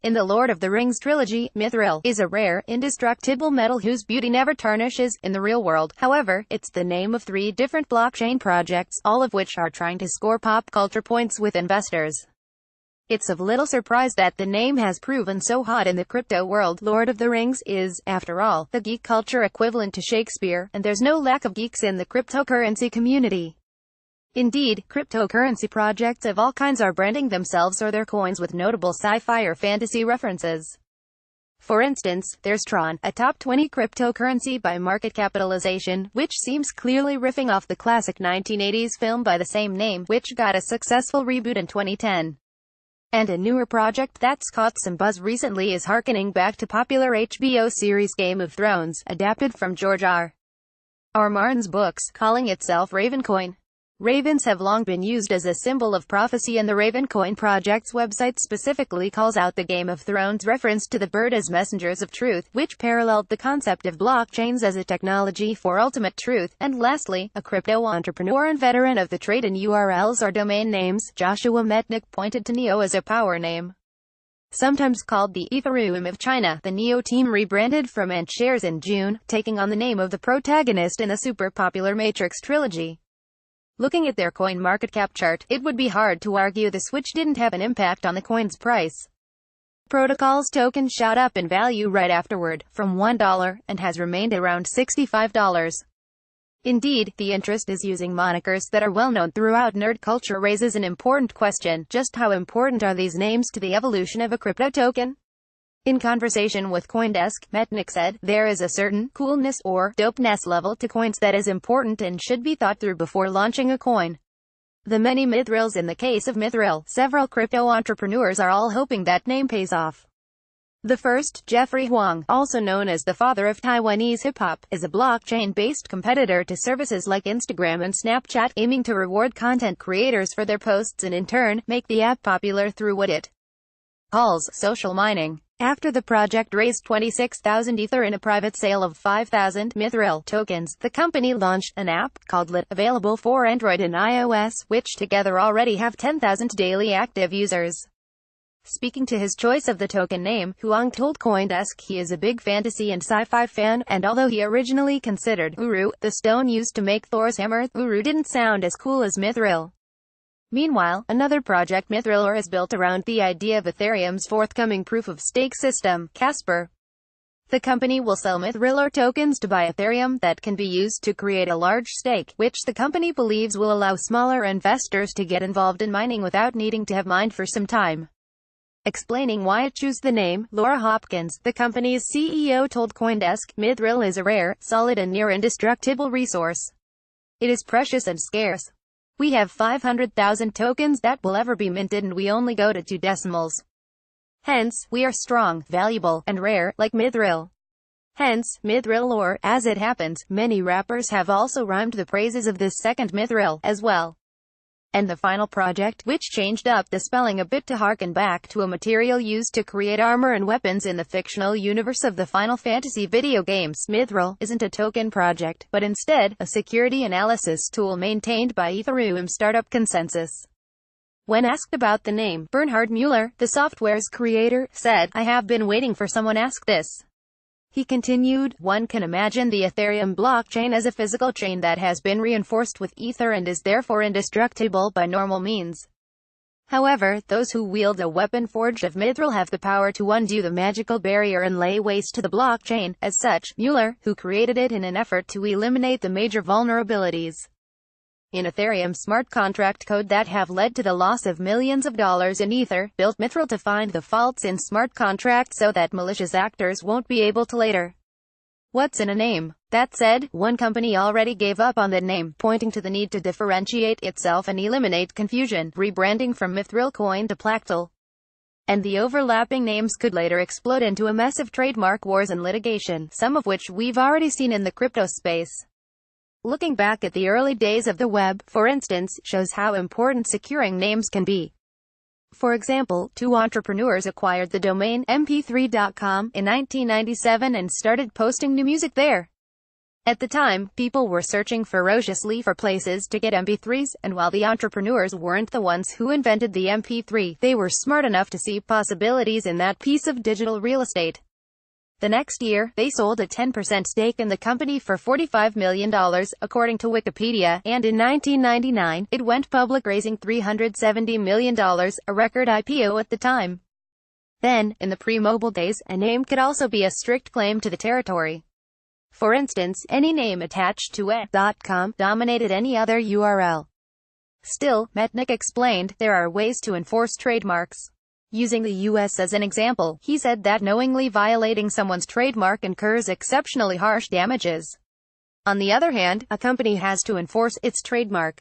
In the Lord of the Rings trilogy, mithril is a rare, indestructible metal whose beauty never tarnishes. In the real world, however, it's the name of 3 different blockchain projects, all of which are trying to score pop culture points with investors. It's of little surprise that the name has proven so hot in the crypto world. Lord of the Rings is, after all, the geek culture equivalent to Shakespeare, and there's no lack of geeks in the cryptocurrency community. Indeed, cryptocurrency projects of all kinds are branding themselves or their coins with notable sci-fi or fantasy references. For instance, there's Tron, a top 20 cryptocurrency by market capitalization, which seems clearly riffing off the classic 1980s film by the same name, which got a successful reboot in 2010. And a newer project that's caught some buzz recently is harkening back to popular HBO series Game of Thrones, adapted from George R. Martin's books, calling itself Ravencoin. Ravens have long been used as a symbol of prophecy, and the Ravencoin project's website specifically calls out the Game of Thrones reference to the bird as messengers of truth, which paralleled the concept of blockchains as a technology for ultimate truth. And lastly, a crypto entrepreneur and veteran of the trade in URLs or domain names, Joshua Metnick, pointed to Neo as a power name. Sometimes called the Ethereum of China, the Neo team rebranded from Ant shares in June, taking on the name of the protagonist in the super-popular Matrix trilogy. Looking at their coin market cap chart, it would be hard to argue the switch didn't have an impact on the coin's price. Protocol's token shot up in value right afterward, from $1, and has remained around $65. Indeed, the interest is using monikers that are well known throughout nerd culture raises an important question: just how important are these names to the evolution of a crypto token? In conversation with CoinDesk, Metnick said, "There is a certain coolness or dopeness level to coins that is important and should be thought through before launching a coin." The many mithrils. In the case of mithril, several crypto entrepreneurs are all hoping that name pays off. The first, Jeffrey Huang, also known as the father of Taiwanese hip-hop, is a blockchain-based competitor to services like Instagram and Snapchat, aiming to reward content creators for their posts and in turn, make the app popular through what it calls social mining. After the project raised 26,000 Ether in a private sale of 5,000 mithril tokens, the company launched an app called Lit, available for Android and iOS, which together already have 10,000 daily active users. Speaking to his choice of the token name, Huang told CoinDesk he is a big fantasy and sci-fi fan, and although he originally considered Uru, the stone used to make Thor's hammer, Uru didn't sound as cool as mithril. Meanwhile, another project, Mithril, is built around the idea of Ethereum's forthcoming proof-of-stake system, Casper. The company will sell Mithril tokens to buy Ethereum that can be used to create a large stake, which the company believes will allow smaller investors to get involved in mining without needing to have mined for some time. Explaining why it chose the name, Laura Hopkins, the company's CEO, told CoinDesk, "Mithril is a rare, solid and near indestructible resource. It is precious and scarce. We have 500,000 tokens that will ever be minted, and we only go to 2 decimals. Hence, we are strong, valuable, and rare, like mithril." Hence, mithril, or, as it happens, many rappers have also rhymed the praises of this second mithril, as well. And the final project, which changed up the spelling a bit to harken back to a material used to create armor and weapons in the fictional universe of the Final Fantasy video games, Mithril, isn't a token project, but instead, a security analysis tool maintained by Ethereum startup Consensus. When asked about the name, Bernhard Mueller, the software's creator, said, "I have been waiting for someone ask this." He continued, "One can imagine the Ethereum blockchain as a physical chain that has been reinforced with ether and is therefore indestructible by normal means. However, those who wield a weapon forged of mithril have the power to undo the magical barrier and lay waste to the blockchain. As such, Mueller, who created it in an effort to eliminate the major vulnerabilities in Ethereum smart contract code that have led to the loss of millions of dollars in ether, built Mithril to find the faults in smart contracts so that malicious actors won't be able to later. What's in a name?" That said, one company already gave up on the name, pointing to the need to differentiate itself and eliminate confusion, rebranding from Mithril Coin to Plactal. And the overlapping names could later explode into a mess of trademark wars and litigation, some of which we've already seen in the crypto space. Looking back at the early days of the web, for instance, shows how important securing names can be. For example, 2 entrepreneurs acquired the domain mp3.com in 1997 and started posting new music there. At the time, people were searching ferociously for places to get MP3s, and while the entrepreneurs weren't the ones who invented the MP3, they were smart enough to see possibilities in that piece of digital real estate. The next year, they sold a 10% stake in the company for $45 million, according to Wikipedia, and in 1999, it went public raising $370 million, a record IPO at the time. Then, in the pre-mobile days, a name could also be a strict claim to the territory. For instance, any name attached to .com dominated any other URL. Still, Metnick explained, there are ways to enforce trademarks. Using the US as an example, he said that knowingly violating someone's trademark incurs exceptionally harsh damages. On the other hand, a company has to enforce its trademark.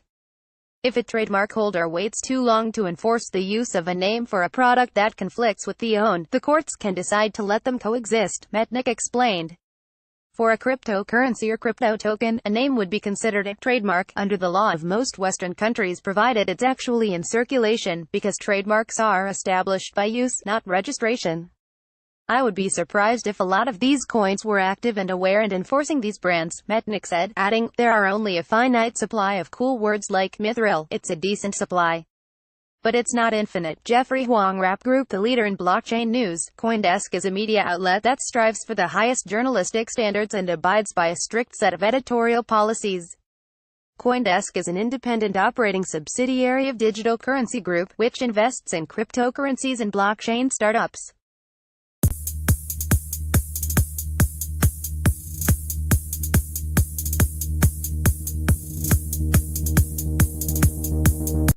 If a trademark holder waits too long to enforce the use of a name for a product that conflicts with the own, the courts can decide to let them coexist, Metnick explained. For a cryptocurrency or crypto token, a name would be considered a trademark under the law of most Western countries provided it's actually in circulation, because trademarks are established by use, not registration. I would be surprised if a lot of these coins were active and aware and enforcing these brands, Metnick said, adding, there are only a finite supply of cool words like mithril. It's a decent supply, but it's not infinite. Jeffrey Huang Rap Group, the leader in blockchain news. CoinDesk is a media outlet that strives for the highest journalistic standards and abides by a strict set of editorial policies. CoinDesk is an independent operating subsidiary of Digital Currency Group, which invests in cryptocurrencies and blockchain startups.